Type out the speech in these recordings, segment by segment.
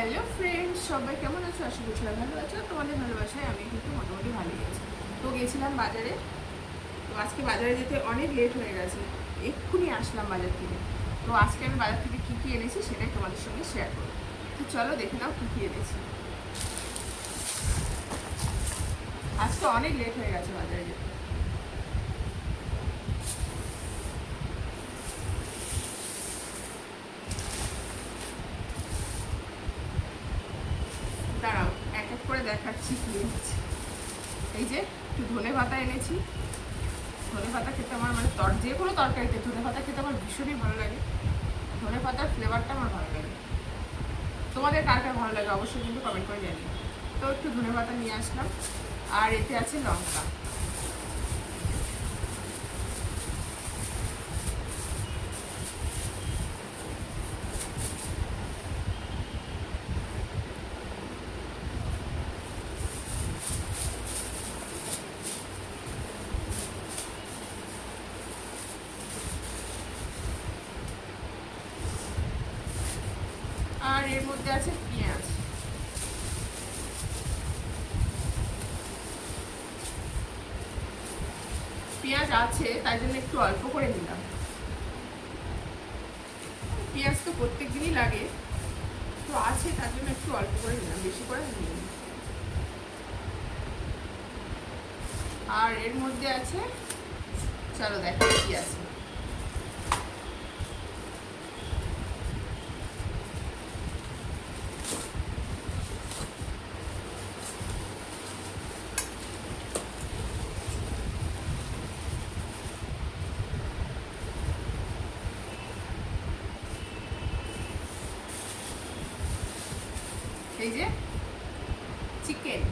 Hello friends, সবাই কেমন আছো? আশা করছি ভালো আছো। তোমাদের ভালোবাসায় আমি কিন্তু মোটামুটি ভালোই আছি। তো গেছিলাম বাজারে। তো আজকে বাজারে যেতে অনেক লেট হয়ে গেছে, এক্ষুনি আসলাম বাজার থেকে। তো আজকে আমি বাজার থেকে কী কী এনেছি সেটাই তোমাদের সঙ্গে শেয়ার করবো। তো চলো দেখে নাও কী কী এনেছি। আজকে অনেক লেট হয়ে গেছে বাজারে যেতে। দাঁড়াও, এক এক করে দেখাচ্ছি কী এনেছি। এই যে একটু ধনে পাতা এনেছি। ধনে পাতা খেতে আমার যে কোনো তরকারিতে ধনে পাতা খেতে আমার ভীষণই ভালো লাগে। ধনে পাতার ফ্লেভারটা আমার ভালো লাগে। তোমাদের কার কার ভালো লাগে অবশ্যই কিন্তু কমেন্ট করে জানিও। তো একটু ধনে পাতা নিয়ে আসলাম। আর এতে আছে লঙ্কা। আর এর মধ্যে আছে পেঁয়াজ। পেঁয়াজ আছে তাই জন্য একটু অল্প করে নিলাম। পেঁয়াজ তো প্রত্যেক দিনই লাগে, তো আছে তার জন্য একটু অল্প করে নিলাম, বেশি করে নিলাম। আর এর মধ্যে আছে, চলো দেখো কি আছে। এই যে চিকেন।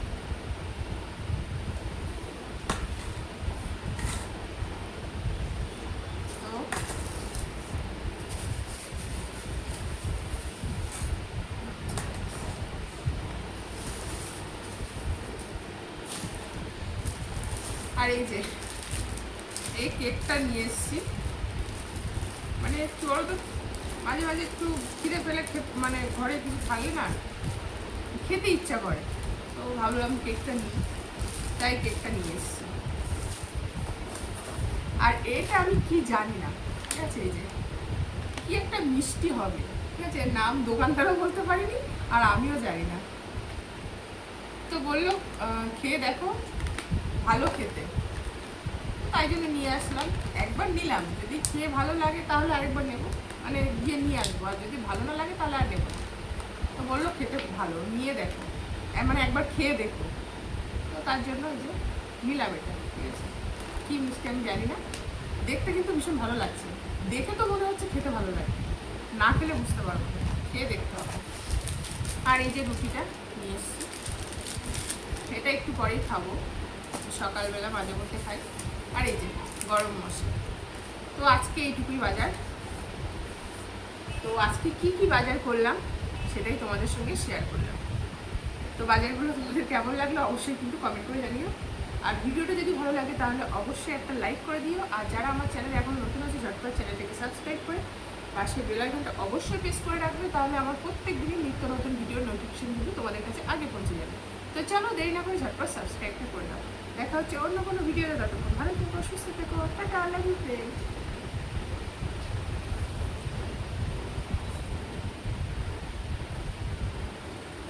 আর এই যে এই কেকটা নিয়ে এসেছি। মানে একটু বলতো, মাঝে মাঝে একটু খিদে পেলে মানে ঘরে কিছু থাকলে না খেতে ইচ্ছা করে, তো ভাবলাম কেকটা নিই, তাই কেকটা নিয়ে এসেছি। আর এটা আমি কি জানি না, ঠিক আছে, এই যে কি একটা মিষ্টি হবে, ঠিক আছে, নাম দোকানদারও বলতে পারিনি আর আমিও জানি না। তো বললো খেয়ে দেখো, ভালো খেতে, তাই জন্য নিয়ে আসলাম। একবার নিলাম, যদি খেয়ে ভালো লাগে তাহলে আরেকবার নেবো, মানে গিয়ে নিয়ে আসবো, আর যদি ভালো না লাগে তাহলে আর নেবো না। তো বললো খেতে ভালো, নিয়ে দেখো, মানে একবার খেয়ে দেখো। তো তার জন্য ওই যে নিলাম এটা, ঠিক আছে। কী মিষ্টি আমি জানি না, দেখতে কিন্তু ভীষণ ভালো লাগছে। দেখে তো মনে হচ্ছে খেতে ভালো লাগে, না খেলে বুঝতে পারবো না, খেয়ে দেখতে হবে। আর এই যে রুটিটা নিয়ে এসছি, এটা একটু পরেই খাবো, সকালবেলা মাঝে মধ্যে খাই। আর এই যে গরম মশলা। তো আজকে এইটুকুই বাজার। তো আজকে কি কি বাজার করলাম সেটাই তোমাদের সঙ্গে শেয়ার করলাম। তো বাজারগুলো তোমাদের কেমন লাগলো অবশ্যই কিন্তু কমেন্ট করে জানিও। আর ভিডিওটা যদি ভালো লাগে তাহলে অবশ্যই একটা লাইক করে দিও। আর যারা আমার চ্যানেলে এখন নতুন আছে ঝটপট চ্যানেলটাকে সাবস্ক্রাইব করে পাশে বেল আইকনটা অবশ্যই প্রেস করে রাখবে, তাহলে আমার প্রত্যেক দিনই নিত্য নতুন ভিডিওর নোটিফিকেশনগুলো তোমাদের কাছে আগে পৌঁছে যাবে। তো চলো দেরি না করে ঝটপট সাবস্ক্রাইবটা করে দাও। দেখা হচ্ছে অন্য কোনো ভিডিওতে, ততক্ষণ ভালো থেকো, সুস্থ থেকো, টাটা, লাভ ইউ ফ্রেন্ড।